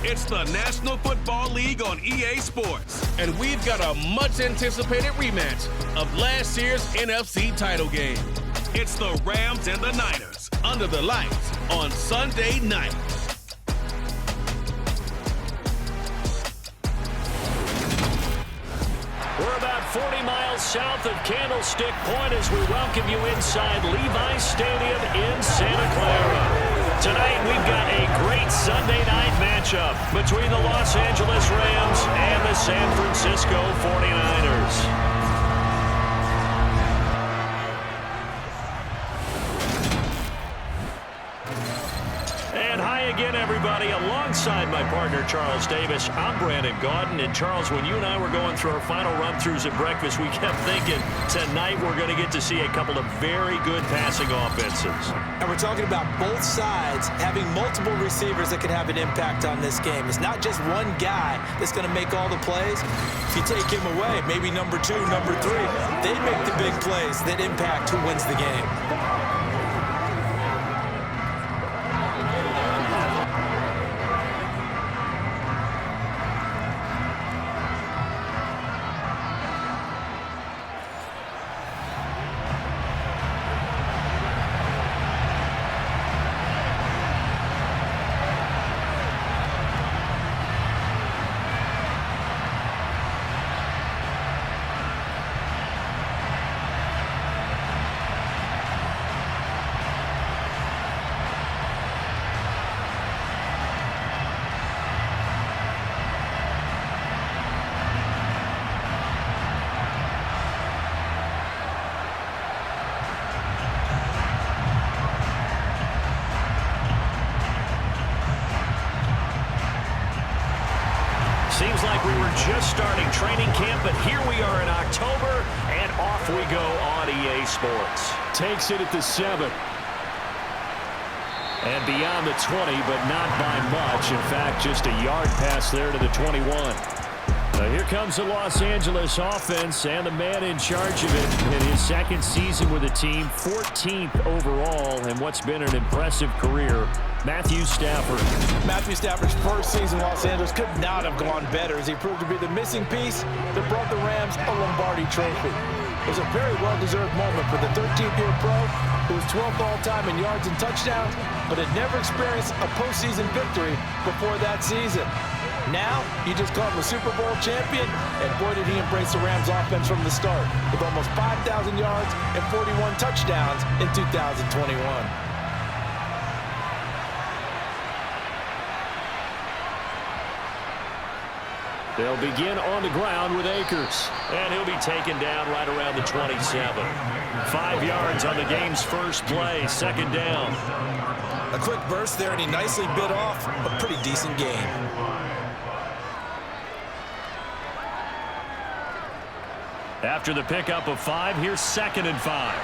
It's the National Football League on EA Sports. And we've got a much-anticipated rematch of last year's NFC title game. It's the Rams and the Niners under the lights on Sunday night. We're about 40 miles south of Candlestick Point as we welcome you inside Levi's Stadium in Santa Clara. Tonight we've got a great Sunday night matchup between the Los Angeles Rams and the San Francisco 49ers. Again, everybody, alongside my partner, Charles Davis, I'm Brandon Gaudin. And, Charles, when you and I were going through our final run-throughs at breakfast, we kept thinking tonight we're going to get to see a couple of very good passing offenses. And we're talking about both sides having multiple receivers that can have an impact on this game. It's not just one guy that's going to make all the plays. If you take him away, maybe number 2, number 3, they make the big plays that impact who wins the game. Seems like we were just starting training camp, but here we are in October, and off we go on EA Sports. Takes it at the 7. And beyond the 20, but not by much. In fact, just a yard pass there to the 21. Now here comes the Los Angeles offense and the man in charge of it in his second season with the team, 14th overall, and what's been an impressive career, Matthew Stafford. Matthew Stafford's first season in Los Angeles could not have gone better as he proved to be the missing piece that brought the Rams a Lombardi trophy. It was a very well-deserved moment for the 13th-year pro who was 12th all-time in yards and touchdowns, but had never experienced a postseason victory before that season. Now, you just called him a Super Bowl champion, and boy did he embrace the Rams offense from the start, with almost 5,000 yards and 41 touchdowns in 2021. They'll begin on the ground with Akers. And he'll be taken down right around the 27. 5 yards on the game's first play, second down. A quick burst there, and he nicely bit off a pretty decent gain. After the pickup of 5, here's 2nd and 5.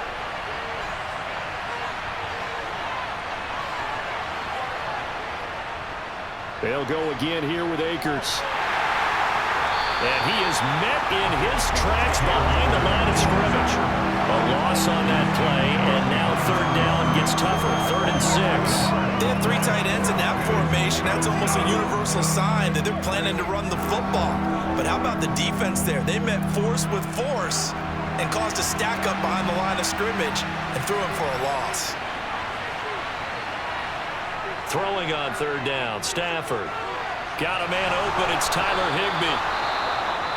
They'll go again here with Akers. And he is met in his tracks behind the line of scrimmage. A loss on that play, and now 3rd down gets tougher, 3rd and 6. They have 3 tight ends in that formation. That's almost a universal sign that they're planning to run the football. But how about the defense there? They met force with force and caused a stack up behind the line of scrimmage and threw him for a loss. Throwing on 3rd down, Stafford. Got a man open, it's Tyler Higbee.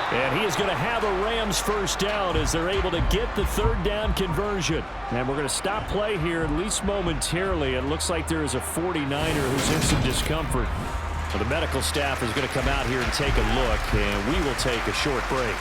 And he is going to have a Rams first down as they're able to get the 3rd down conversion. And we're going to stop play here, at least momentarily. It looks like there is a 49er who's in some discomfort. Well, the medical staff is going to come out here and take a look, and we will take a short break.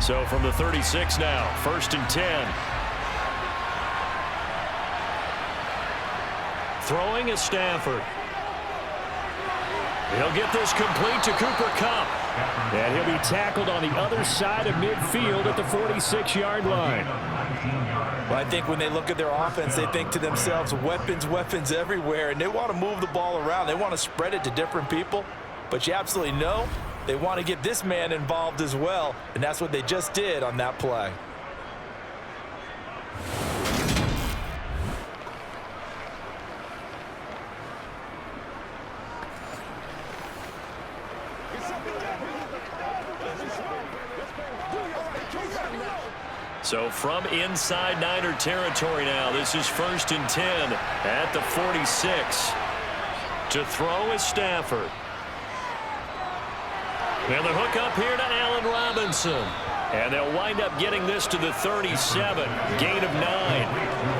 So from the 36 now, 1st and 10. Throwing is Stafford. He'll get this complete to Cooper Kupp. And he'll be tackled on the other side of midfield at the 46-yard line. Well, I think when they look at their offense, they think to themselves, weapons, weapons everywhere, and they want to move the ball around. They want to spread it to different people, but you absolutely know they want to get this man involved as well, and that's what they just did on that play. So from inside Niner territory now, this is 1st and 10 at the 46. To throw is Stafford. And the hook up here to Allen Robinson. And they'll wind up getting this to the 37. Gain of 9.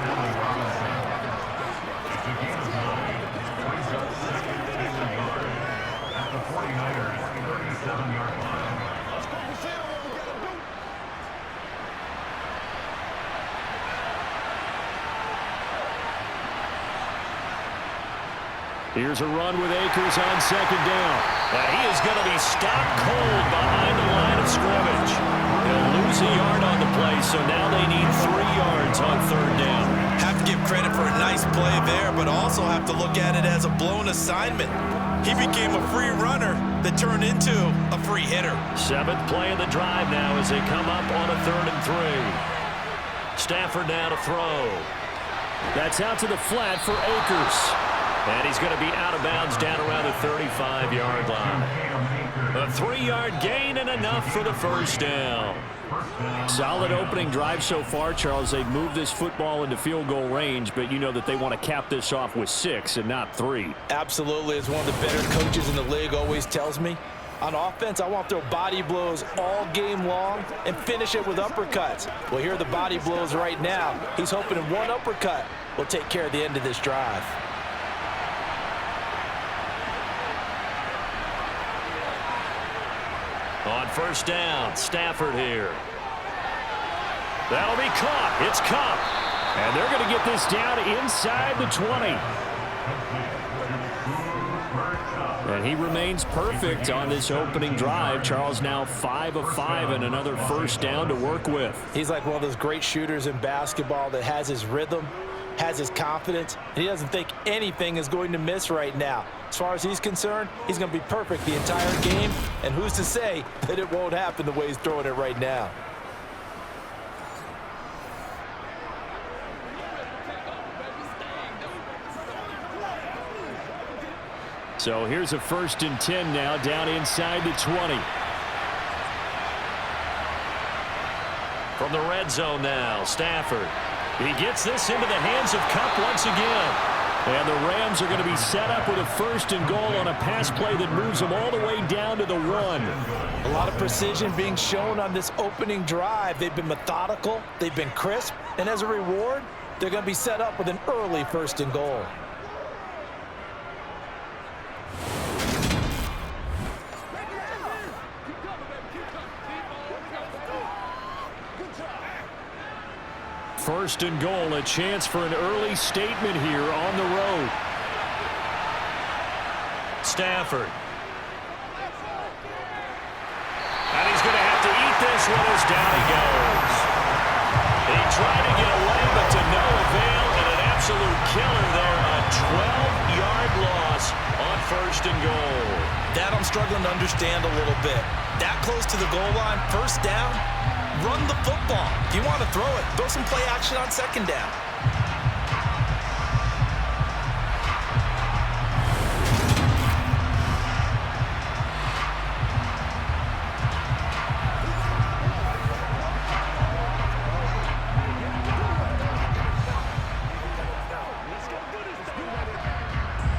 Here's a run with Akers on 2nd down. And he is going to be stopped cold behind the line of scrimmage. They'll lose a yard on the play, so now they need 3 yards on 3rd down. Have to give credit for a nice play there, but also have to look at it as a blown assignment. He became a free runner that turned into a free hitter. 7th play of the drive now as they come up on a 3rd and 3. Stafford now to throw. That's out to the flat for Akers. And he's going to be out of bounds down around the 35-yard line. A 3-yard gain and enough for the 1st down. Solid opening drive so far, Charles. They've moved this football into field goal range, but you know that they want to cap this off with 6 and not 3. Absolutely. As one of the better coaches in the league always tells me, on offense, I want to throw body blows all game long and finish it with uppercuts. Well, here are the body blows right now. He's hoping in one uppercut will take care of the end of this drive. On 1st down, Stafford here. That'll be caught. It's Cup. And they're going to get this down inside the 20. And he remains perfect on this opening drive. Charles now 5 of 5 and another 1st down to work with. He's like one of those great shooters in basketball that has his rhythm, has his confidence, and he doesn't think anything is going to miss right now. As far as he's concerned, he's going to be perfect the entire game, and who's to say that it won't happen the way he's throwing it right now. So here's a 1st and 10 now down inside the 20. From the red zone now, Stafford. He gets this into the hands of Cup once again. And the Rams are going to be set up with a 1st and goal on a pass play that moves them all the way down to the 1. A lot of precision being shown on this opening drive. They've been methodical, they've been crisp, and as a reward, they're going to be set up with an early 1st and goal. First and goal, a chance for an early statement here on the road. Stafford. And he's going to have to eat this one as down he goes. He tried to get away, but to no avail, and an absolute killer there. A 12-yard loss on 1st and goal. That I'm struggling to understand a little bit. That close to the goal line, 1st down. Run the football. If you want to throw it, throw some play action on 2nd down.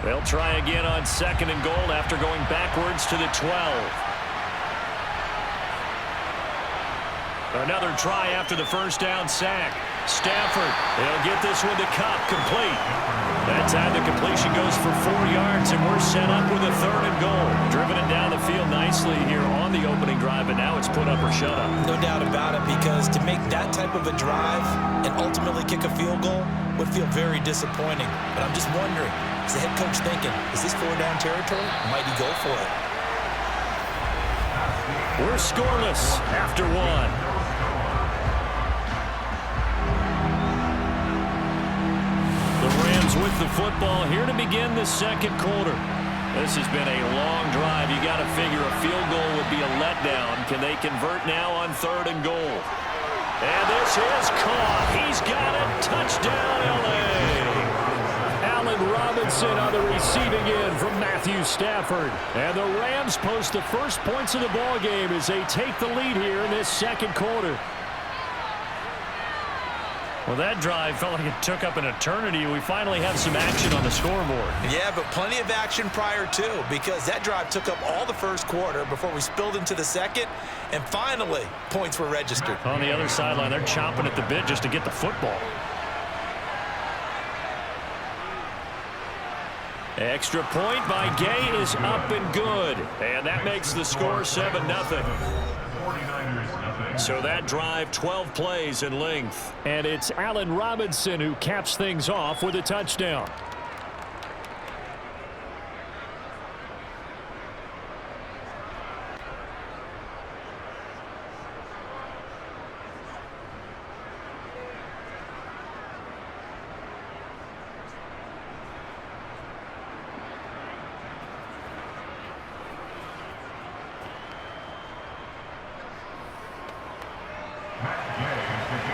They'll try again on 2nd and goal after going backwards to the 12. Another try after the 1st down sack. Stafford, they'll get this one to Cup, complete. That time the completion goes for 4 yards, and we're set up with a 3rd and goal. Driven it down the field nicely here on the opening drive, but now it's put up or shut up. No doubt about it, because to make that type of a drive and ultimately kick a field goal would feel very disappointing. But I'm just wondering, is the head coach thinking, is this 4-down territory? Might he go for it? We're scoreless after one. The Rams with the football here to begin the second quarter. This has been a long drive. You got to figure a field goal would be a letdown. Can they convert now on 3rd and goal? And this is caught. He's got it. Touchdown, L.A. Allen Robinson on the receiving end from Matthew Stafford. And the Rams post the first points of the ball game as they take the lead here in this second quarter. Well, that drive felt like it took up an eternity. We finally have some action on the scoreboard. Yeah, but plenty of action prior to, because that drive took up all the first quarter before we spilled into the second, and finally, points were registered. On the other sideline, they're chomping at the bit just to get the football. Extra point by Gay is up and good. And that makes the score 7-0. So that drive, 12 plays in length. And it's Allen Robinson who caps things off with a touchdown.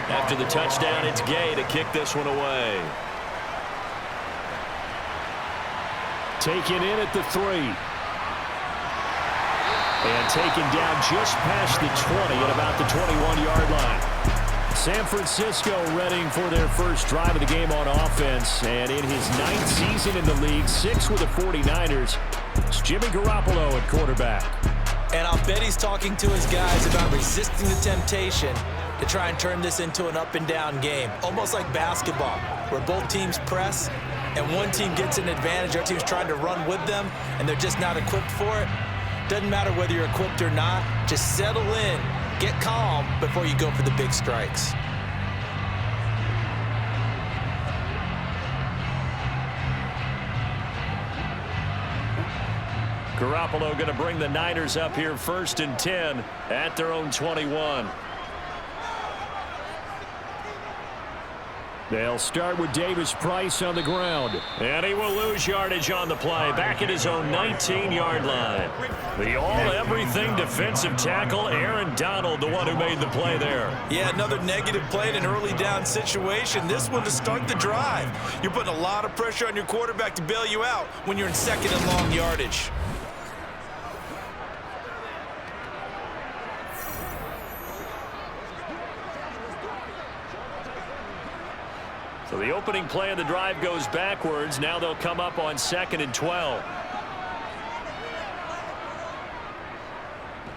After the touchdown, it's Gay to kick this one away. Taken in at the 3. And taken down just past the 20 at about the 21-yard line. San Francisco readying for their first drive of the game on offense. And in his 9th season in the league, 6 with the 49ers, it's Jimmy Garoppolo at quarterback. And I'll bet he's talking to his guys about resisting the temptation to try and turn this into an up-and-down game, almost like basketball, where both teams press, and one team gets an advantage, our team's trying to run with them, and they're just not equipped for it. Doesn't matter whether you're equipped or not, just settle in, get calm before you go for the big strikes. Garoppolo going to bring the Niners up here 1st and 10 at their own 21. They'll start with Davis Price on the ground. And he will lose yardage on the play. Back at his own 19-yard line. The all-everything defensive tackle, Aaron Donald, the one who made the play there. Yeah, another negative play in an early down situation. This one to start the drive. You're putting a lot of pressure on your quarterback to bail you out when you're in 2nd and long yardage. So the opening play of the drive goes backwards. Now they'll come up on 2nd and 12.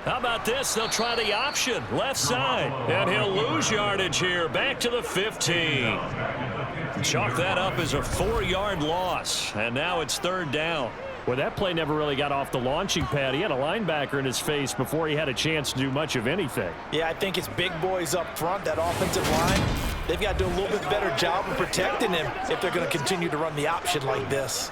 How about this? They'll try the option, left side. And he'll lose yardage here, back to the 15. Chalk that up as a 4-yard loss. And now it's 3rd down. Well, that play never really got off the launching pad. He had a linebacker in his face before he had a chance to do much of anything. Yeah, I think it's big boys up front, that offensive line. They've got to do a little bit better job of protecting him if they're going to continue to run the option like this.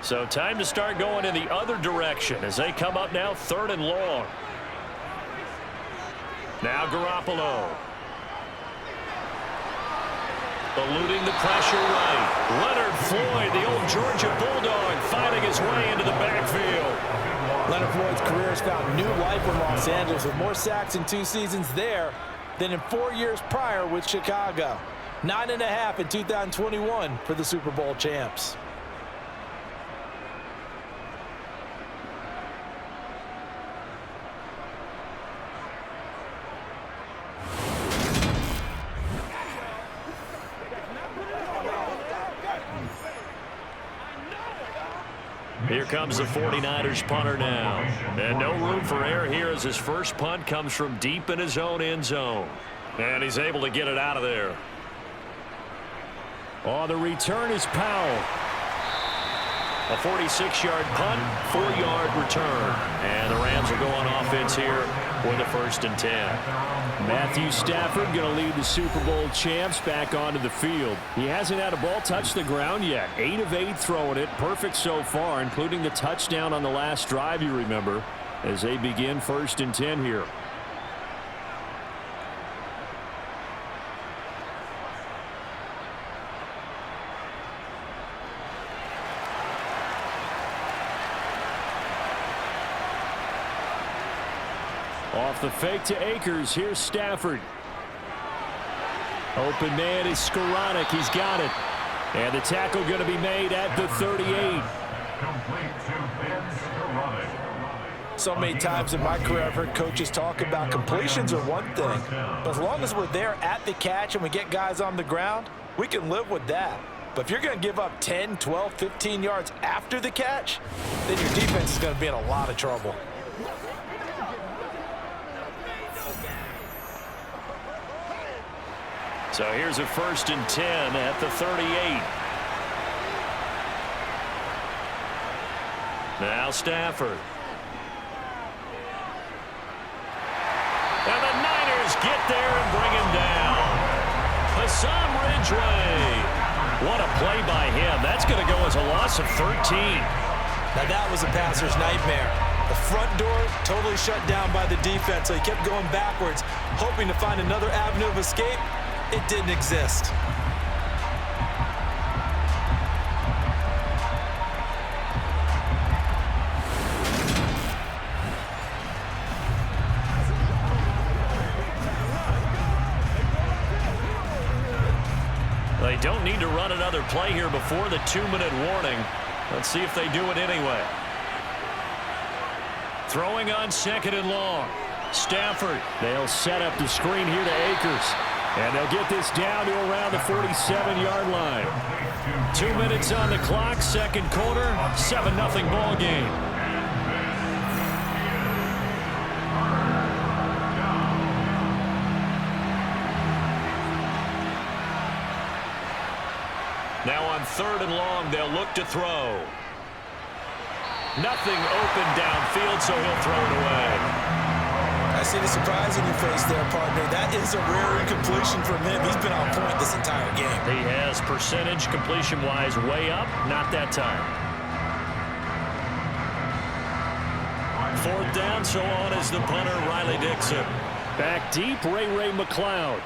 So time to start going in the other direction as they come up now 3rd and long. Now Garoppolo. Eluding the pressure right. Leonard Floyd, the old Georgia Bulldog, fighting his way into the backfield. Leonard Floyd's career has found new life in Los Angeles with more sacks in 2 seasons there than in 4 years prior with Chicago. 9.5 in 2021 for the Super Bowl champs. Here comes the 49ers punter now. And no room for error here as his first punt comes from deep in his own end zone. And he's able to get it out of there. On the return is Powell. A 46-yard punt, 4-yard return. And the Rams will go on offense here with a 1st and 10. Matthew Stafford going to lead the Super Bowl champs back onto the field. He hasn't had a ball touch the ground yet. 8 of 8 throwing it. Perfect so far, including the touchdown on the last drive, you remember, as they begin 1st and 10 here. Off the fake to Akers. Here's Stafford. Open man is Skoranek. He's got it. And the tackle going to be made at the 38. So many times in my career I've heard coaches talk about completions are one thing. But as long as we're there at the catch and we get guys on the ground, we can live with that. But if you're going to give up 10, 12, 15 yards after the catch, then your defense is going to be in a lot of trouble. So here's a 1st and 10 at the 38. Now Stafford. And the Niners get there and bring him down. Hassan Ridgeway. What a play by him. That's going to go as a loss of 13. Now that was a passer's nightmare. The front door totally shut down by the defense, so he kept going backwards, hoping to find another avenue of escape. It didn't exist. They don't need to run another play here before the 2-minute warning. Let's see if they do it anyway. Throwing on 2nd and long. Stafford. They'll set up the screen here to Akers. And they'll get this down to around the 47-yard line. 2 minutes on the clock, 2nd quarter, 7-0 ball game. Now on 3rd and long, they'll look to throw. Nothing open downfield, so he'll throw it away. I see the surprise in your face there, partner. That is a rare incompletion from him. He's been on point this entire game. He has percentage completion-wise way up. Not that time. 4th down, so on is the punter, Riley Dixon. Back deep, Ray McLeod.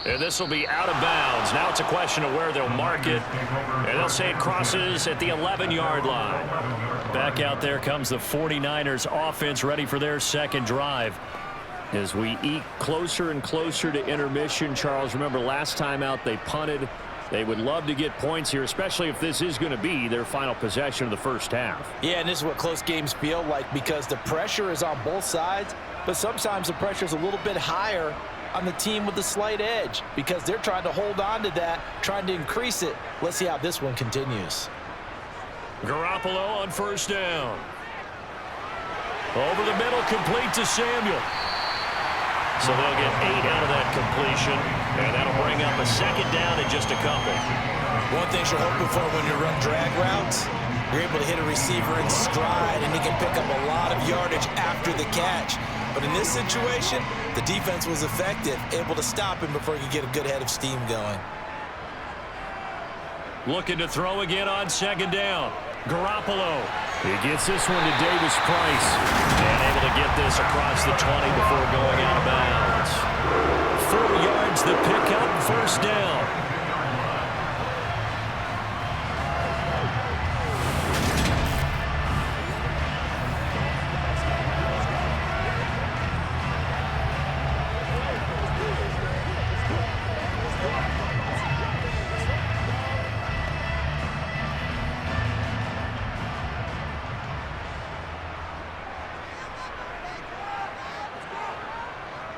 And this will be out of bounds. Now it's a question of where they'll mark it. And they'll say it crosses at the 11-yard line. Back out there comes the 49ers offense, ready for their 2nd drive. As we eke closer and closer to intermission, Charles, remember last time out they punted. They would love to get points here, especially if this is going to be their final possession of the 1st half. Yeah, and this is what close games feel like because the pressure is on both sides, but sometimes the pressure is a little bit higher on the team with the slight edge because they're trying to hold on to that, trying to increase it. Let's see how this one continues. Garoppolo on 1st down. Over the middle, complete to Samuel. So they'll get 8 out of that completion, and that'll bring up a 2nd down and just a couple. One thing you're hoping for when you run drag routes, you're able to hit a receiver in stride, and he can pick up a lot of yardage after the catch. But in this situation, the defense was effective, able to stop him before he could get a good head of steam going. Looking to throw again on 2nd down. Garoppolo. He gets this one to Davis Price. And able to get this across the 20 before going out of bounds. 4 yards the pickup, 1st down.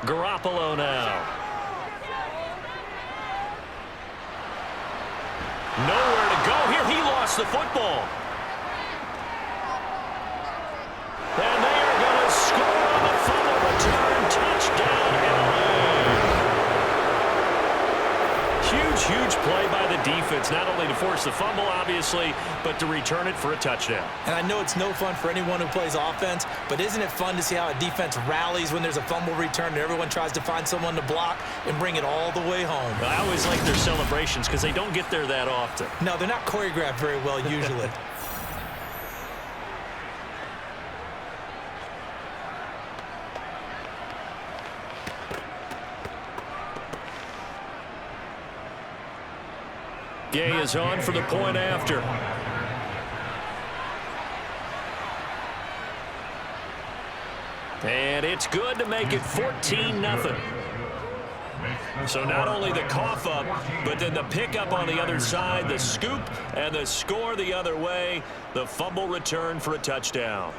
Garoppolo now. Nowhere to go here. He lost the football. And they are going to score on the fumble return. Touchdown, LA. Huge play by the defense, not only to force the fumble, obviously, but to return it for a touchdown. And I know it's no fun for anyone who plays offense, but isn't it fun to see how a defense rallies when there's a fumble return and everyone tries to find someone to block and bring it all the way home? I always like their celebrations because they don't get there that often. No, they're not choreographed very well usually. Gay is on for the point after. And it's good to make it 14-0. So not only the cough up, but then the pickup on the other side, the scoop, and the score the other way. The fumble return for a touchdown.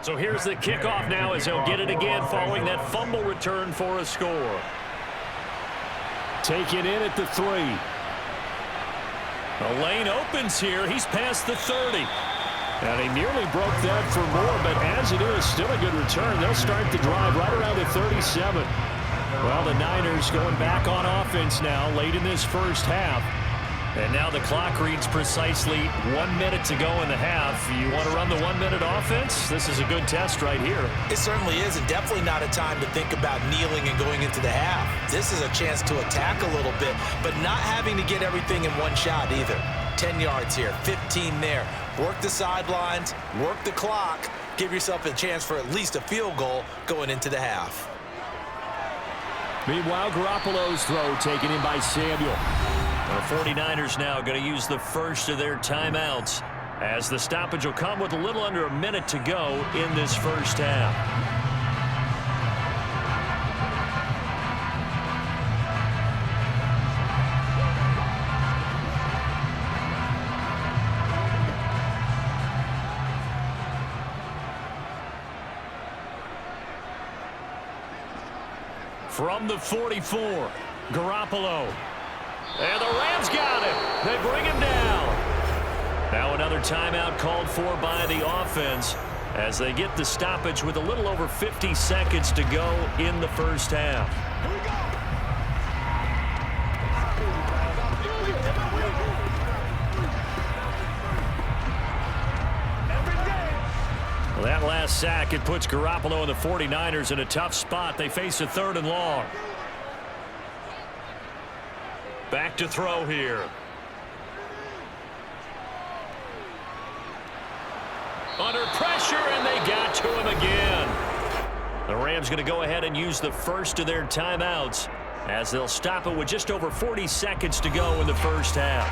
So here's the kickoff now as he'll get it again following that fumble return for a score. Taken in at the 3. The lane opens here. He's past the 30. And he nearly broke that for more, but as it is, still a good return. They'll start the drive right around the 37. Well, the Niners going back on offense now late in this first half. And now the clock reads precisely 1 minute to go in the half. You want to run the 1 minute offense? This is a good test right here. It certainly is, and definitely not a time to think about kneeling and going into the half. This is a chance to attack a little bit, but not having to get everything in one shot either. 10 yards here, 15 there. Work the sidelines, work the clock, give yourself a chance for at least a field goal going into the half. Meanwhile, Garoppolo's throw taken in by Samuel. The 49ers now going to use the first of their timeouts as the stoppage will come with a little under a minute to go in this first half. From the 44, Garoppolo. And the Rams got him. They bring him down. Now another timeout called for by the offense as they get the stoppage with a little over 50 seconds to go in the first half. Well, that last sack, it puts Garoppolo and the 49ers in a tough spot. They face a 3rd and long. Back to throw here. Under pressure, and they got to him again. The Rams going to go ahead and use the first of their timeouts as they'll stop it with just over 40 seconds to go in the first half.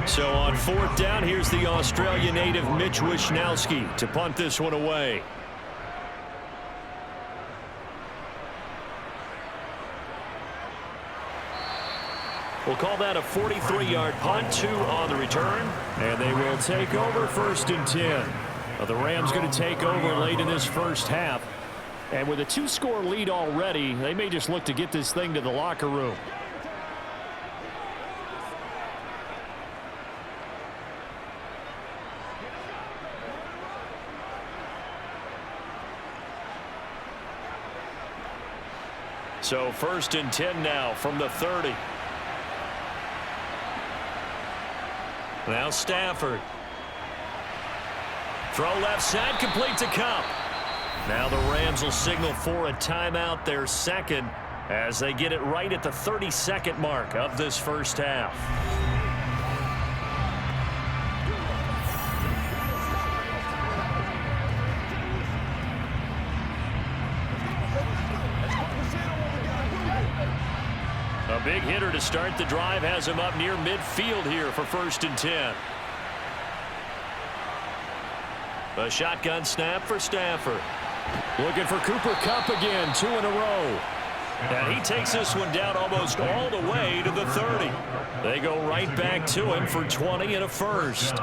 So on 4th down, here's the Australia native Mitch Wishnowsky to punt this one away. We'll call that a 43-yard punt, 2 on the return, and they will take over 1st and 10. The Rams going to take over late in this first half, and with a 2-score lead already, they may just look to get this thing to the locker room. So 1st and 10 now from the 30. Now Stafford. Throw left side, complete to Cup. Now the Rams will signal for a timeout, their second, as they get it right at the 32nd mark of this first half. A big hitter to start the drive has him up near midfield here for 1st and 10. A shotgun snap for Stafford. Looking for Cooper Kupp again, 2 in a row. And he takes this one down almost all the way to the 30. They go right back to him for 20 and a first.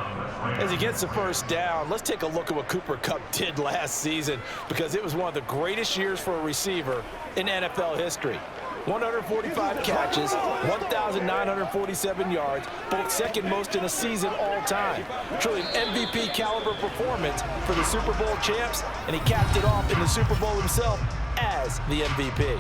As he gets the first down, let's take a look at what Cooper Kupp did last season, because it was one of the greatest years for a receiver in NFL history. 145 catches, 1,947 yards, both second most in a season all time. Truly an MVP caliber performance for the Super Bowl champs, and he capped it off in the Super Bowl himself as the MVP.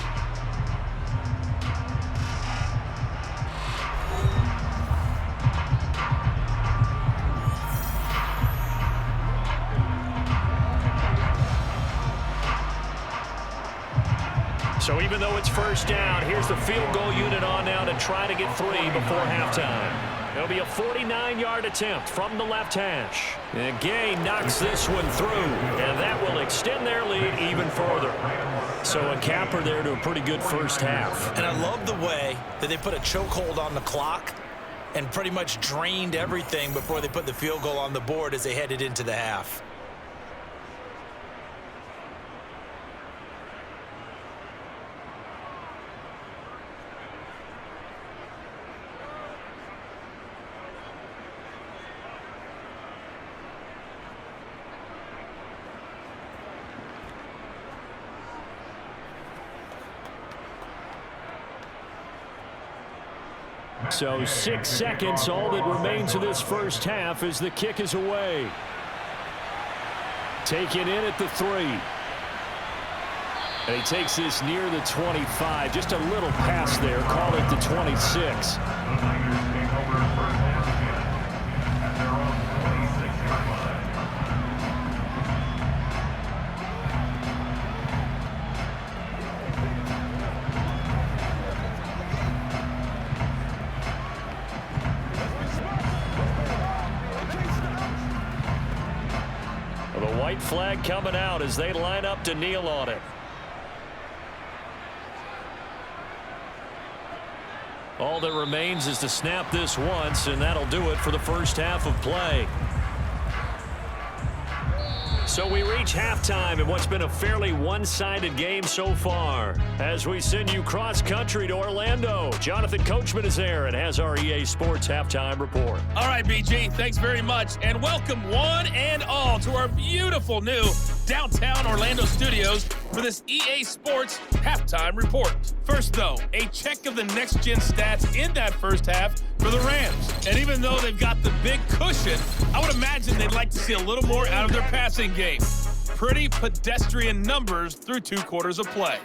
So even though it's first down, here's the field goal unit on now to try to get 3 before halftime. It'll be a 49-yard attempt from the left hash. And Gay knocks this one through, and that will extend their lead even further. So a capper there to a pretty good first half. And I love the way that they put a chokehold on the clock and pretty much drained everything before they put the field goal on the board as they headed into the half. So 6 seconds, all that remains of this first half as the kick is away. Taken in at the 3. And he takes this near the 25. Just a little pass there. Call it the 26. White flag coming out as they line up to kneel on it. All that remains is to snap this once, and that'll do it for the first half of play. So we reach halftime in what's been a fairly one-sided game so far. As we send you cross-country to Orlando, Jonathan Coachman is there and has our EA Sports halftime report. All right, BG, thanks very much, and welcome one and all to our beautiful new downtown Orlando studios for this EA Sports halftime report. First, though, a check of the next-gen stats in that first half for the Rams. And even though they've got the big cushion, I would imagine they'd like to see a little more out of their passing game. Pretty pedestrian numbers through 2 quarters of play.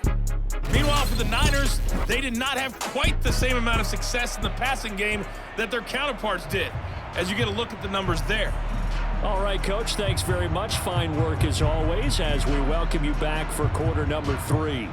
Meanwhile, for the Niners, they did not have quite the same amount of success in the passing game that their counterparts did, as you get a look at the numbers there. All right, Coach, thanks very much. Fine work as always as we welcome you back for quarter number 3.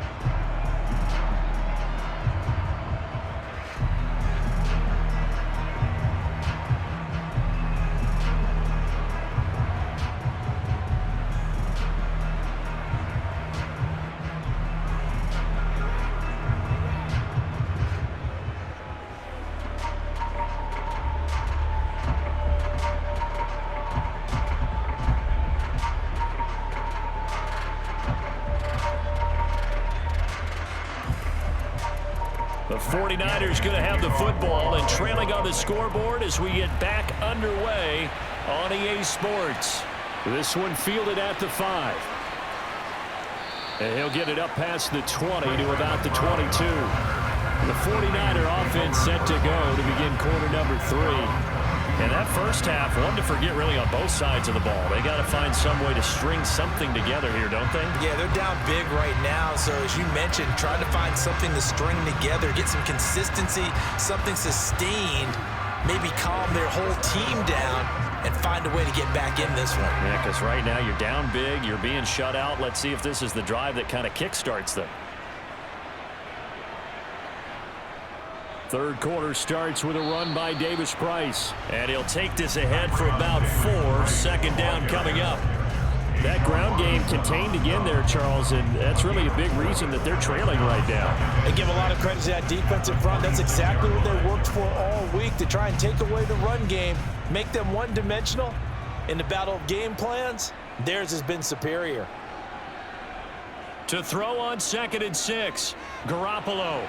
The 49ers going to have the football and trailing on the scoreboard as we get back underway on EA Sports. This one fielded at the 5. And he'll get it up past the 20 to about the 22. The 49er offense set to go to begin quarter number 3. And that first half, one to forget really on both sides of the ball. They got to find some way to string something together here, don't they? Yeah, they're down big right now. So as you mentioned, trying to find something to string together, get some consistency, something sustained, maybe calm their whole team down and find a way to get back in this one. Yeah, because right now you're down big, you're being shut out. Let's see if this is the drive that kind of kickstarts them. Third quarter starts with a run by Davis Price. And he'll take this ahead for about 4. Second down coming up. That ground game contained again there, Charles, and that's really a big reason that they're trailing right now. They give a lot of credit to that defensive front. That's exactly what they worked for all week, to try and take away the run game, make them one-dimensional. In the battle of game plans, Theirs has been superior. To throw on 2nd and 6. Garoppolo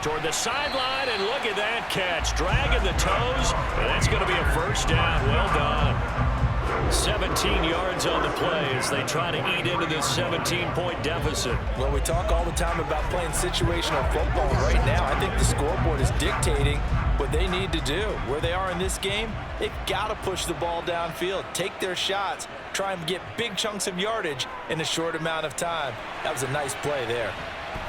toward the sideline, and look at that catch. Dragging the toes, and that's going to be a first down. Well done. 17 yards on the play as they try to eat into this 17-point deficit. Well, we talk all the time about playing situational football. Right now, I think the scoreboard is dictating what they need to do. Where they are in this game, they've got to push the ball downfield, take their shots, try and get big chunks of yardage in a short amount of time. That was a nice play there.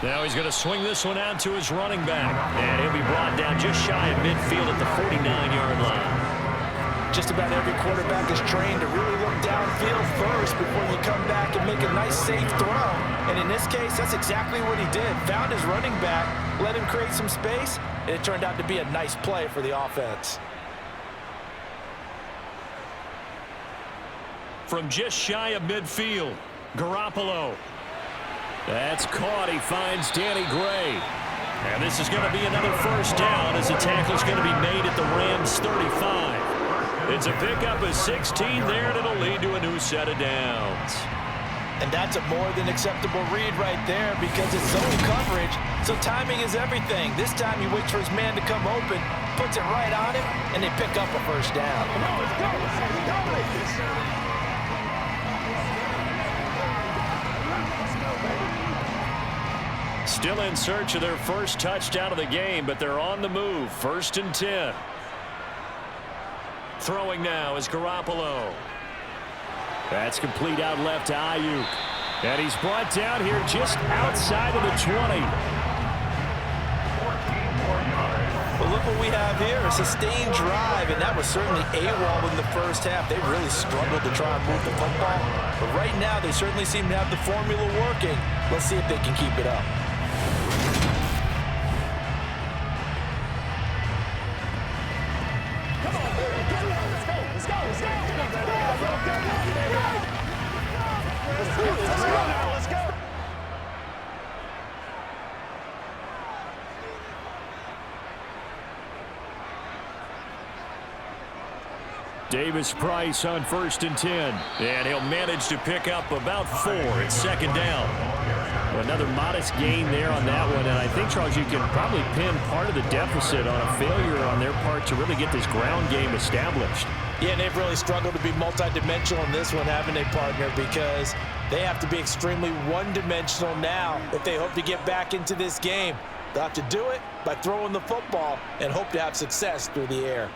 Now he's going to swing this one out to his running back, and he'll be brought down just shy of midfield at the 49-yard line. Just about every quarterback is trained to really look downfield first before you come back and make a nice, safe throw. And in this case, that's exactly what he did. Found his running back, let him create some space, and it turned out to be a nice play for the offense. From just shy of midfield, Garoppolo. That's caught. He finds Danny Gray. And this is going to be another first down as the tackle's going to be made at the Rams' 35. It's a pickup of 16 there, and it'll lead to a new set of downs. And that's a more than acceptable read right there because it's zone coverage, so timing is everything. This time he waits for his man to come open, puts it right on him, and they pick up a first down. Come on, let's go. Still in search of their first touchdown of the game, but they're on the move. 1st and 10. Throwing now is Garoppolo. That's complete out left to Ayuk. And he's brought down here just outside of the 20. Well, look what we have here, a sustained drive, and that was certainly AWOL in the first half. They really struggled to try and move the football. But right now, they certainly seem to have the formula working. Let's see if they can keep it up. Davis Price on 1st and 10. And he'll manage to pick up about 4 at 2nd down. Another modest gain there on that one. And I think, Charles, you can probably pin part of the deficit on a failure on their part to really get this ground game established. Yeah, and they've really struggled to be multidimensional in this one, haven't they, partner? Because they have to be extremely one-dimensional now if they hope to get back into this game. They'll have to do it by throwing the football and hope to have success through the air.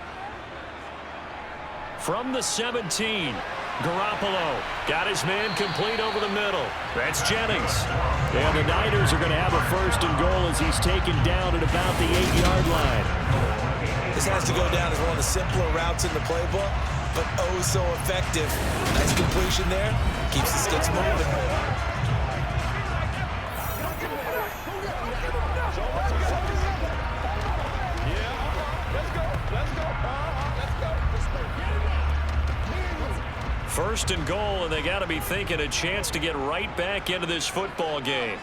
From the 17, Garoppolo got his man complete over the middle. That's Jennings. And the Niners are going to have a 1st and goal as he's taken down at about the 8-yard line. This has to go down as one of the simpler routes in the playbook, but oh so effective. Nice completion there. Keeps the sticks moving. First and goal, and they got to be thinking a chance to get right back into this football game.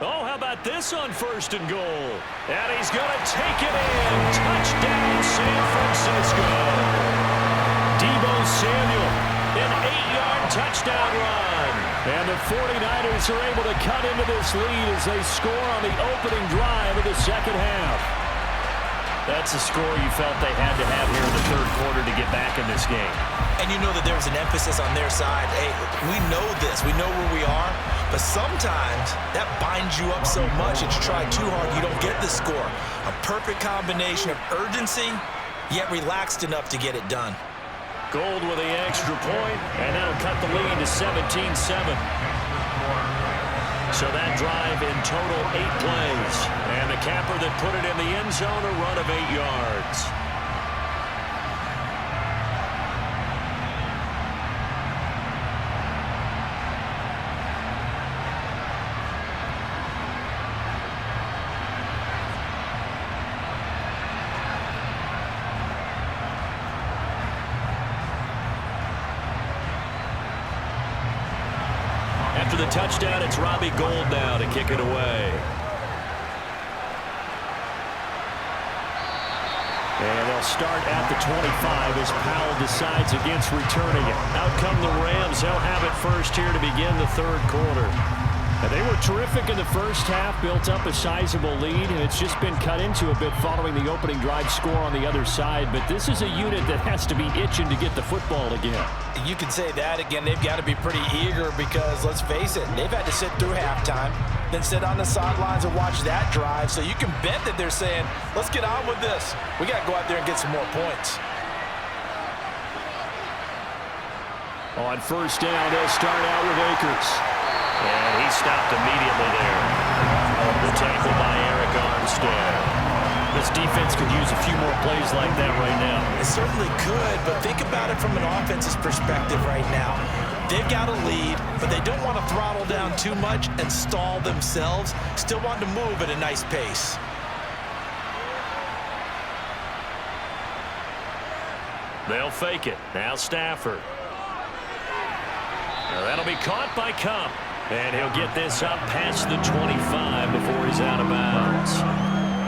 Oh, how about this on 1st and goal? And he's going to take it in. Touchdown, San Francisco. Deebo Samuel, an 8-yard touchdown run. And the 49ers are able to cut into this lead as they score on the opening drive of the second half. That's a score you felt they had to have here in the 3rd quarter to get back in this game. And you know that there's an emphasis on their side. Hey, we know this. We know where we are. But sometimes that binds you up so much that you try too hard, you don't get the score. A perfect combination of urgency, yet relaxed enough to get it done. Gold with the extra point, and that'll cut the lead to 17-7. So that drive in total 8 plays. And the capper that put it in the end zone, a run of 8 yards. After the touchdown, it's Robbie Gould now to kick it away. And they'll start at the 25 as Powell decides against returning it. Out come the Rams. They'll have it first here to begin the third quarter. And they were terrific in the first half, built up a sizable lead, and it's just been cut into a bit following the opening drive score on the other side. But this is a unit that has to be itching to get the football again. You can say that again. They've got to be pretty eager because, let's face it, they've had to sit through halftime, then sit on the sidelines and watch that drive. So you can bet that they're saying, let's get on with this. We got to go out there and get some more points. On first down, they'll start out with Akers. And he stopped immediately there. The tackle by Eric Armstead. This defense could use a few more plays like that right now. It certainly could, but think about it from an offense's perspective right now. They've got a lead, but they don't want to throttle down too much and stall themselves. Still want to move at a nice pace. They'll fake it. Now Stafford. Now that'll be caught by Cup. And he'll get this up past the 25 before he's out of bounds.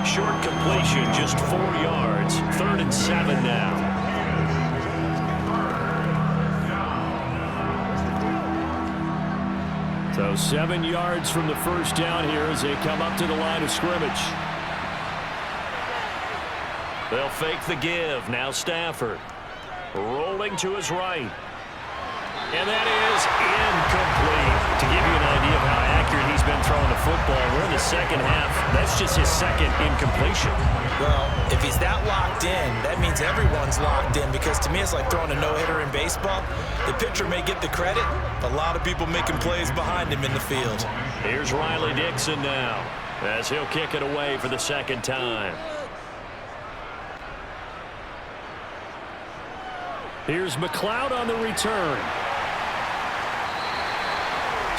Short completion, just 4 yards. 3rd and 7 now. So 7 yards from the first down here as they come up to the line of scrimmage. They'll fake the give. Now Stafford. Rolling to his right. And that is incomplete. To give you an idea of how accurate he's been throwing the football, we're in the second half. That's just his second incompletion. Well, if he's that locked in, that means everyone's locked in, because to me it's like throwing a no-hitter in baseball. The pitcher may get the credit, a lot of people making plays behind him in the field. Here's Riley Dixon now as he'll kick it away for the second time. Here's McLeod on the return.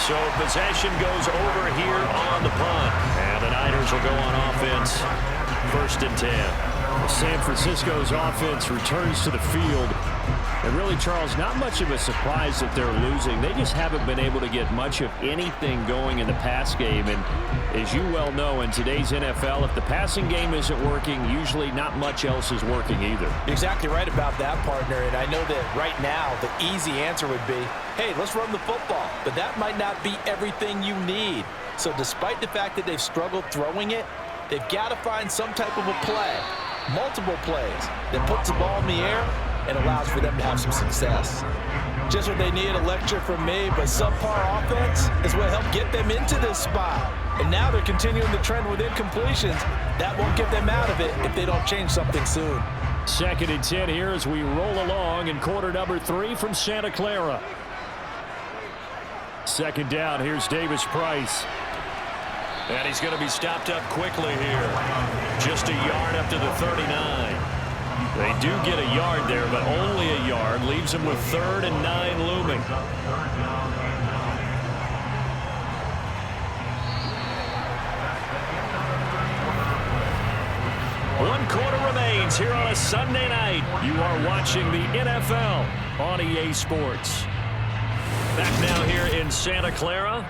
So possession goes over here on the punt. And the Niners will go on offense. 1st and 10. San Francisco's offense returns to the field. And really, Charles, not much of a surprise that they're losing. They just haven't been able to get much of anything going in the pass game. And as you well know, in today's NFL, if the passing game isn't working, usually not much else is working either. You're exactly right about that, partner. And I know that right now the easy answer would be, hey, let's run the football. But that might not be everything you need. So despite the fact that they've struggled throwing it, they've got to find some type of a play, multiple plays, that puts the ball in the air and allows for them to have some success. Just what they need, a lecture from me, but subpar offense is what helped get them into this spot. And now they're continuing the trend with incompletions. That won't get them out of it if they don't change something soon. 2nd and 10 here as we roll along in quarter number 3 from Santa Clara. 2nd down, here's Davis Price. And he's going to be stopped up quickly here. Just a yard up to the 39. They do get a yard there, but only a yard. Leaves them with 3rd and 9 looming. One quarter remains here on a Sunday night. You are watching the NFL on EA Sports. Back now here in Santa Clara.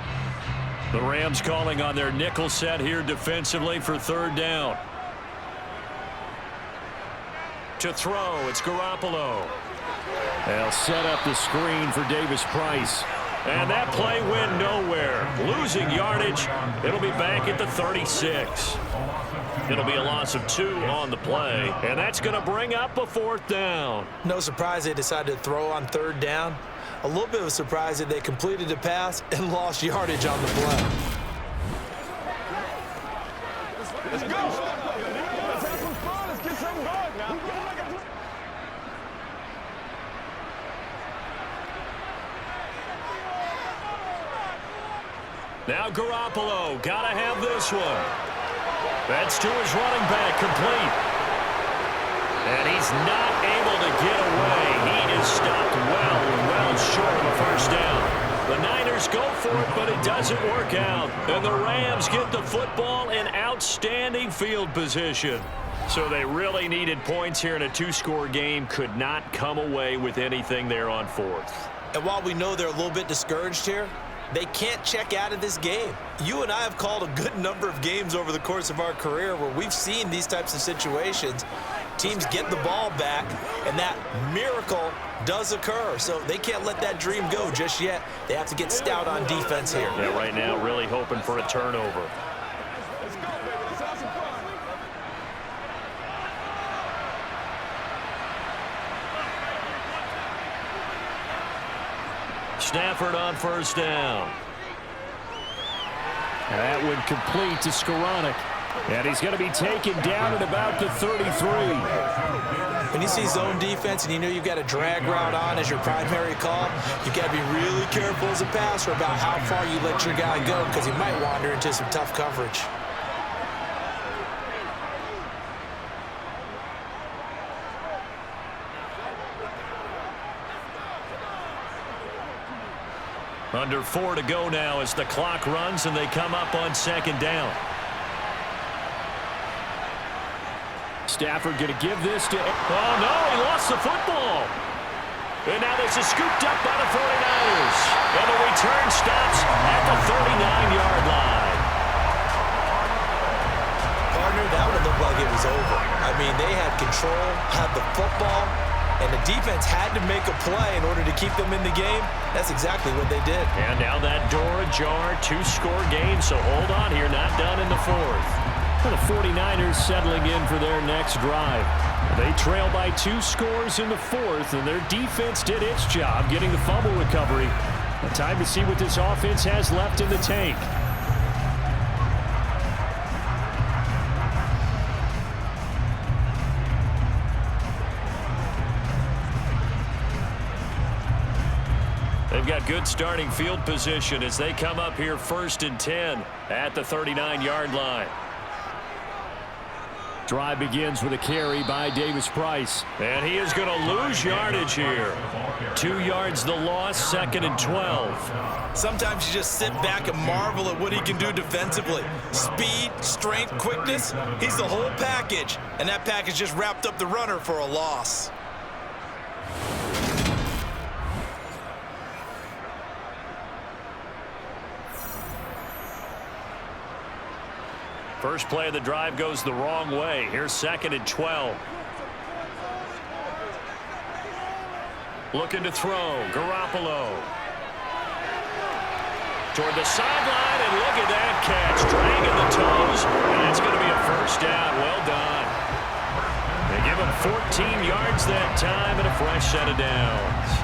The Rams calling on their nickel set here defensively for 3rd down. To throw, it's Garoppolo. They'll set up the screen for Davis Price. And that play went nowhere. Losing yardage. It'll be back at the 36. It'll be a loss of 2 on the play. And that's going to bring up a 4th down. No surprise they decided to throw on 3rd down. A little bit of a surprise that they completed the pass and lost yardage on the play. Let's go. Let's have some fun. Let's get something going now. Now Garoppolo, gotta have this one. That's to his running back, complete. And he's not able to get away. He is stopped well short of a 1st down. The Niners go for it, but it doesn't work out. And the Rams get the football in outstanding field position. So they really needed points here in a 2-score game. Could not come away with anything there on 4th. And while we know they're a little bit discouraged here, they can't check out of this game. You and I have called a good number of games over the course of our career where we've seen these types of situations. teams get the ball back, and that miracle does occur. So they can't let that dream go just yet. They have to get stout on defense here. Yeah, right now really hoping for a turnover. Let's go, baby. Let's have some fun. Stafford on first down. And that would complete to Skoranek. And he's going to be taken down at about the 33. When you see zone defense and you know you've got a drag route on as your primary call, you've got to be really careful as a passer about how far you let your guy go, because he might wander into some tough coverage. Under 4 to go now as the clock runs and they come up on second down. Stafford going to give this to... Oh, no, he lost the football. And now this is scooped up by the 49ers. And the return stops at the 39-yard line. Partner, that would look like it was over. I mean, they had control, had the football, and the defense had to make a play in order to keep them in the game. That's exactly what they did. And now that door ajar, 2-score game, so hold on here, not done in the fourth. The 49ers settling in for their next drive. They trail by 2 scores in the fourth, and their defense did its job getting the fumble recovery. Time to see what this offense has left in the tank. They've got good starting field position as they come up here 1st and 10 at the 39-yard line. Drive begins with a carry by Davis-Price. And he is going to lose yardage here. 2 yards the loss, 2nd and 12. Sometimes you just sit back and marvel at what he can do defensively. Speed, strength, quickness, he's the whole package. And that package just wrapped up the runner for a loss. First play of the drive goes the wrong way. Here's 2nd and 12. Looking to throw. Garoppolo. Toward the sideline, and look at that catch. Dragging the toes, and it's going to be a first down. Well done. They give him 14 yards that time and a fresh set of downs.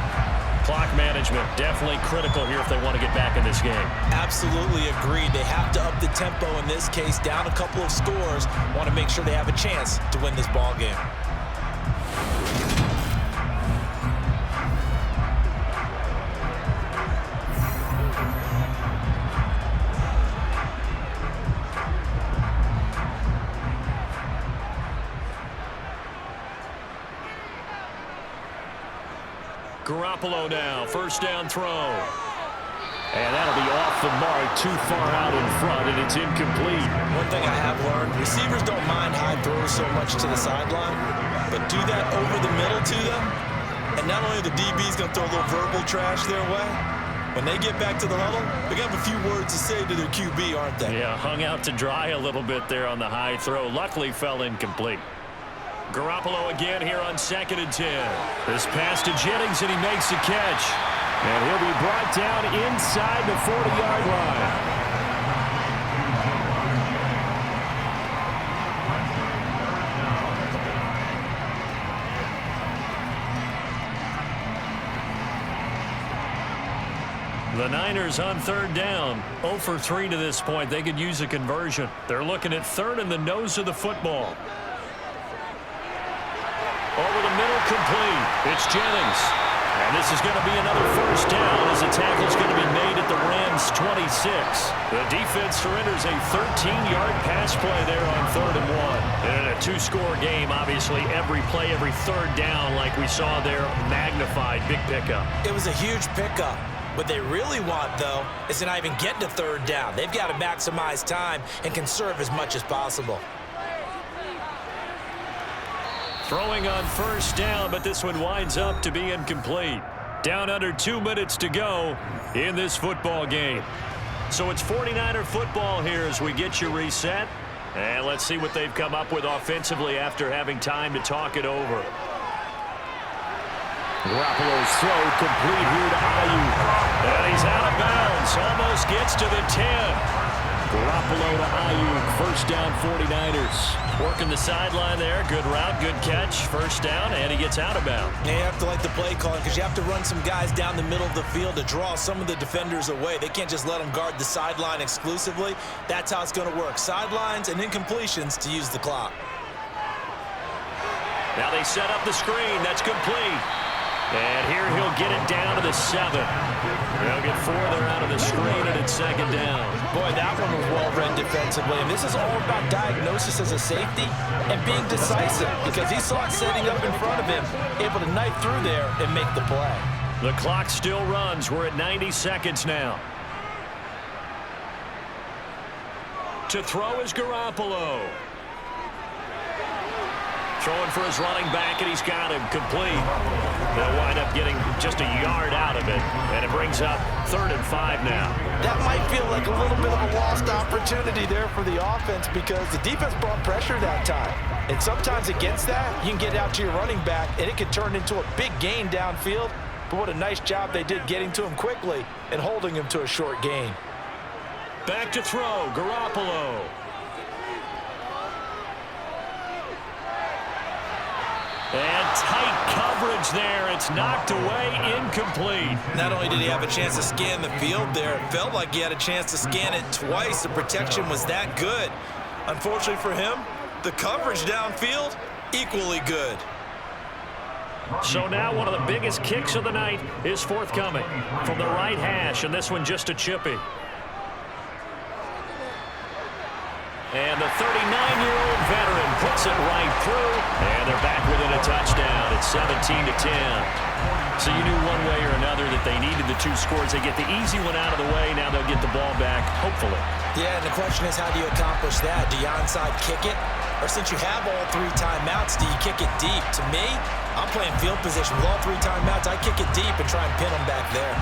Clock management definitely critical here if they want to get back in this game. Absolutely agreed. They have to up the tempo in this case, down a couple of scores. Want to make sure they have a chance to win this ball game. Garoppolo now, first down throw. And that'll be off the mark, too far out in front, and it's incomplete. One thing I have learned, receivers don't mind high throws so much to the sideline, but do that over the middle to them, and not only are the DBs going to throw a little verbal trash their way, when they get back to the huddle, they're going to have a few words to say to their QB, aren't they? Yeah, hung out to dry a little bit there on the high throw. Luckily fell incomplete. Garoppolo again here on 2nd and 10. This pass to Jennings, and he makes the catch. And he'll be brought down inside the 40-yard line. The Niners on 3rd down. 0 for 3 to this point. They could use a conversion. They're looking at 3rd and the nose of the football. Over the middle, complete. It's Jennings. And this is going to be another first down as the tackle's going to be made at the Rams' 26. The defense surrenders a 13-yard pass play there on 3rd and 1. And in a 2-score game, obviously, every play, every 3rd down, like we saw there, magnified. Big pickup. It was a huge pickup. What they really want, though, is to not even get to 3rd down. They've got to maximize time and conserve as much as possible. Throwing on first down, but this one winds up to be incomplete. Down under 2 minutes to go in this football game. So it's 49er football here as we get you reset. And let's see what they've come up with offensively after having time to talk it over. Garoppolo's throw complete here to Ayuk. And he's out of bounds. Almost gets to the 10. Garoppolo to Ayuk. First down, 49ers. Working the sideline there. Good route, good catch. First down, and he gets out of bounds. Yeah, you have to like the play calling because you have to run some guys down the middle of the field to draw some of the defenders away. They can't just let them guard the sideline exclusively. That's how it's going to work. Sidelines and incompletions to use the clock. Now they set up the screen. That's complete. And here he'll get it down to the 7. They'll get 4 there out of the screen, and it's second down. Boy, that one was well read defensively. And this is all about diagnosis as a safety and being decisive because he saw it setting up in front of him, able to knife through there and make the play. The clock still runs. We're at 90 seconds now. To throw is Garoppolo. Throwing for his running back, and he's got him complete. They'll wind up getting just a yard out of it, and it brings up 3rd and 5 now. That might feel like a little bit of a lost opportunity there for the offense because the defense brought pressure that time. And sometimes against that, you can get out to your running back, and it can turn into a big gain downfield. But what a nice job they did getting to him quickly and holding him to a short gain. Back to throw, Garoppolo. And tight coverage there. It's knocked away, incomplete. Not only did he have a chance to scan the field there, it felt like he had a chance to scan it twice. The protection was that good. Unfortunately for him, the coverage downfield, equally good. So now one of the biggest kicks of the night is forthcoming from the right hash, and this one just a chippy. And the 39-year-old veteran puts it right through, and they're back within a touchdown. It's 17-10. So you knew one way or another that they needed the 2 scores. They get the easy one out of the way. Now they'll get the ball back, hopefully. Yeah, and the question is, how do you accomplish that? Do you onside kick it? Or since you have all 3 timeouts, do you kick it deep? To me, I'm playing field position with all 3 timeouts. I kick it deep and try and pin them back there.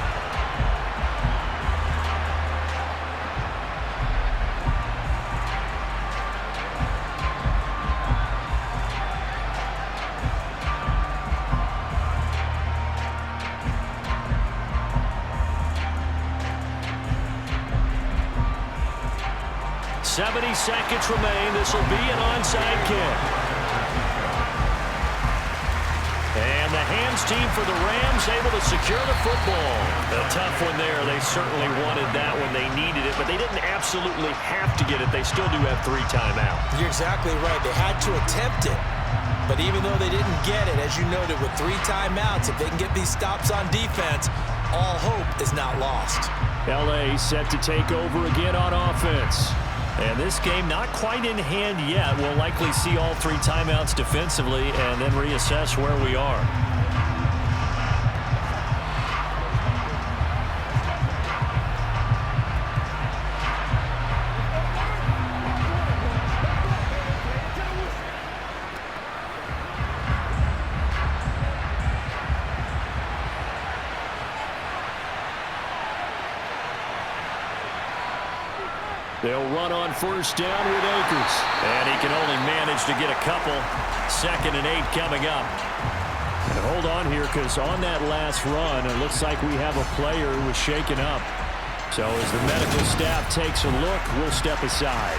Seconds remain. This will be an onside kick. And the hands team for the Rams able to secure the football. A tough one there. They certainly wanted that when they needed it, but they didn't absolutely have to get it. They still do have 3 timeouts. You're exactly right. They had to attempt it. But even though they didn't get it, as you noted, with 3 timeouts, if they can get these stops on defense, all hope is not lost. L.A. set to take over again on offense. And this game not quite in hand yet. We'll likely see all 3 timeouts defensively and then reassess where we are. They'll run on first down with Akers. And he can only manage to get a couple. 2nd and 8 coming up. And hold on here, because on that last run, it looks like we have a player who was shaken up. So as the medical staff takes a look, we'll step aside.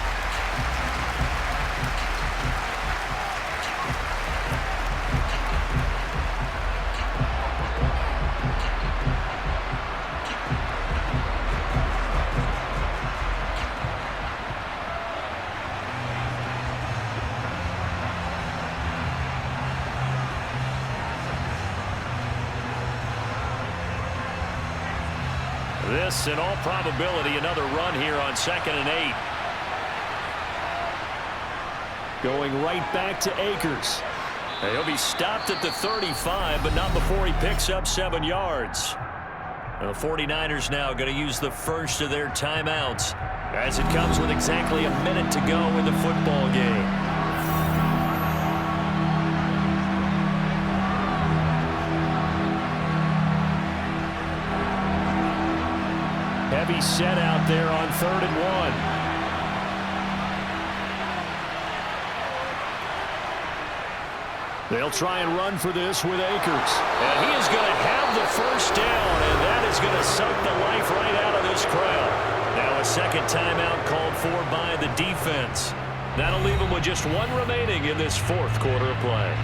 This, in all probability, another run here on 2nd and 8. Going right back to Akers. He'll be stopped at the 35, but not before he picks up 7 yards. The 49ers now going to use the first of their timeouts as it comes with exactly a minute to go in the football game. Heavy set out there on 3rd and 1. They'll try and run for this with Akers. And he is going to have the first down, and that is going to suck the life right out of this crowd. Now a second timeout called for by the defense. That'll leave them with just one remaining in this fourth quarter of play.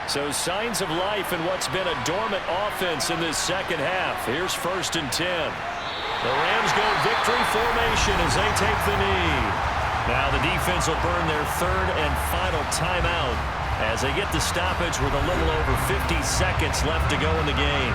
So signs of life in what's been a dormant offense in this second half. Here's 1st and 10. The Rams go victory formation as they take the knee. Now the defense will burn their third and final timeout as they get the stoppage with a little over 50 seconds left to go in the game.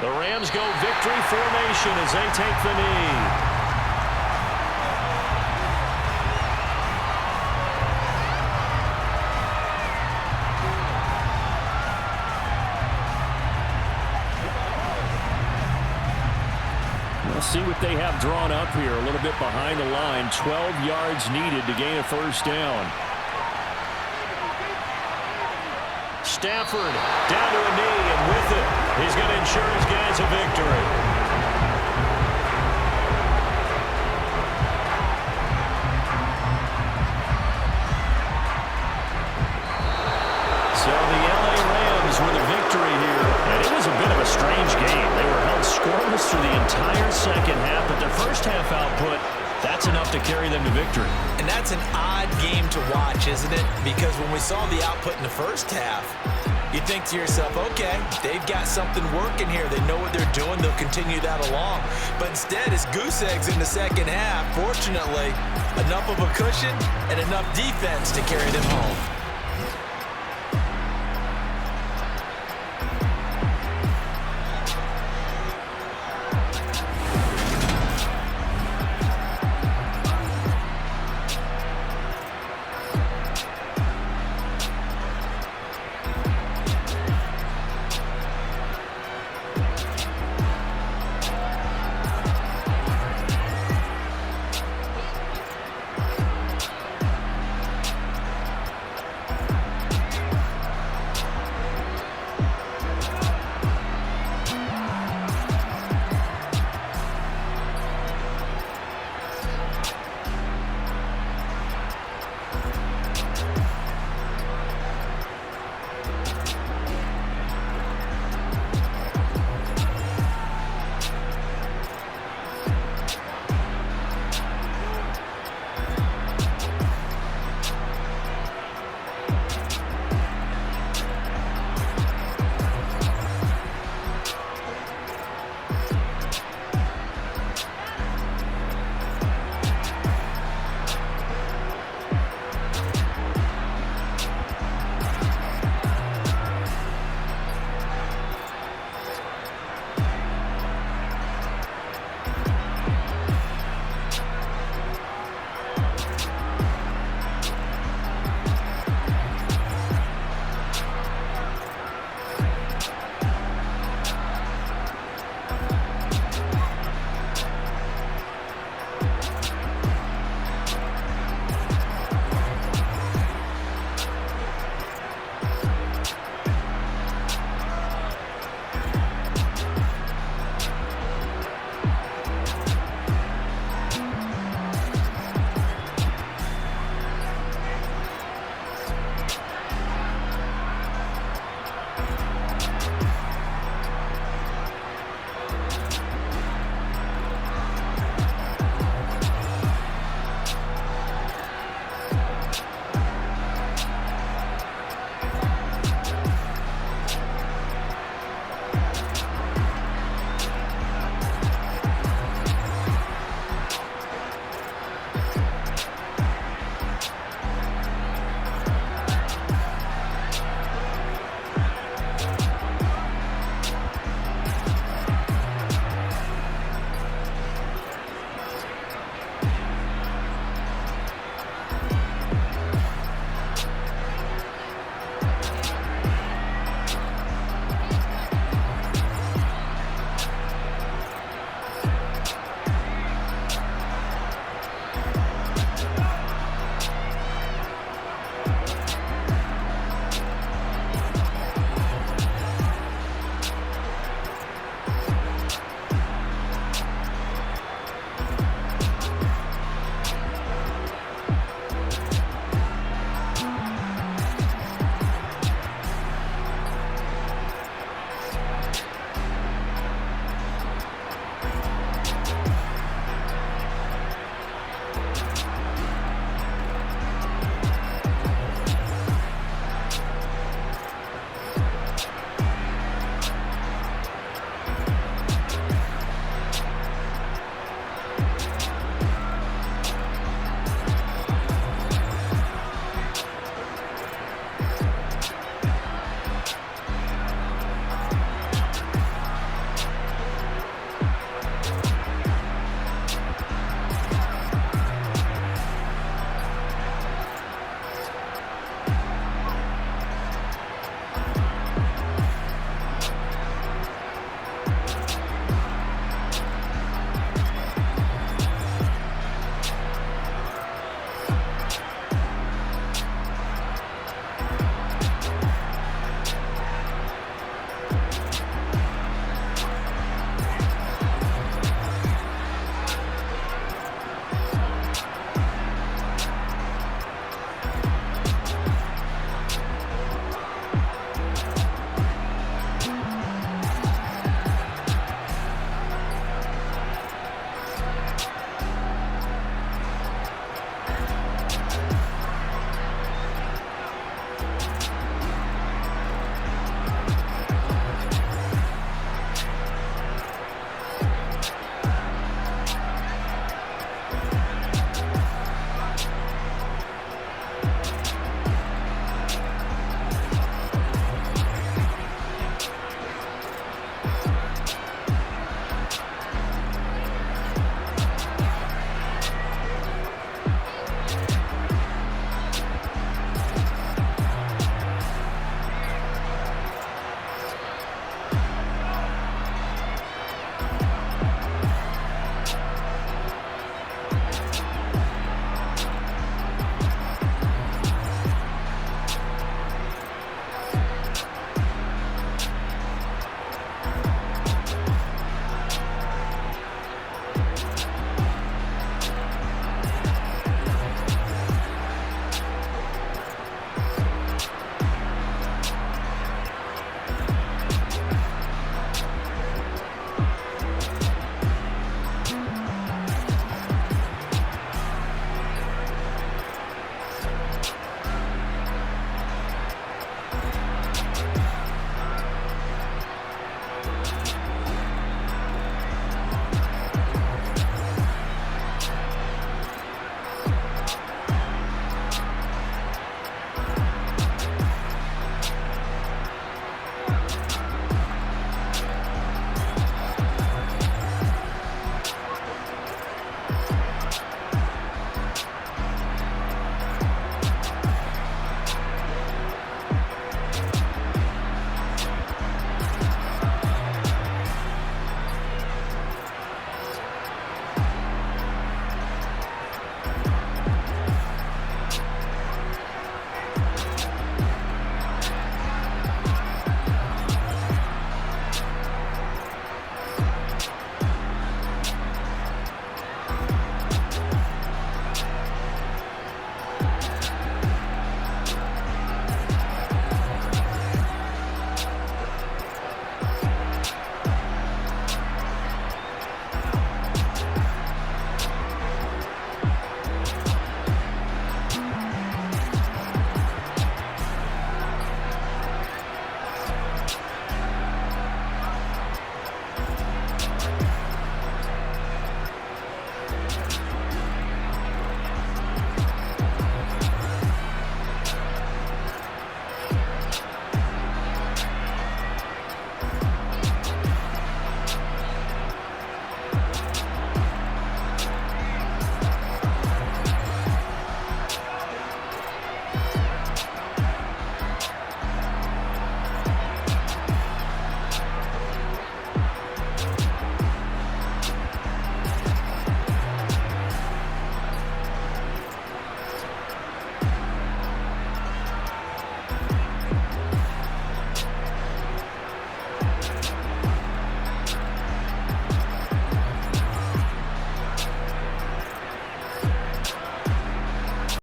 The Rams go victory formation as they take the knee. We'll see what they have drawn up here. A little bit behind the line. 12 yards needed to gain a first down. Stafford down to a knee, and with it, he's going to ensure his guys a victory. So the LA Rams with a victory here. And it was a bit of a strange game. They were held scoreless through the entire second half, but their first half output, that's enough to carry them to victory. And that's an odd game to watch, isn't it? Because when we saw the output in the first half, you think to yourself, okay, they've got something working here. They know what they're doing. They'll continue that along. But instead, it's goose eggs in the second half. Fortunately, enough of a cushion and enough defense to carry them home.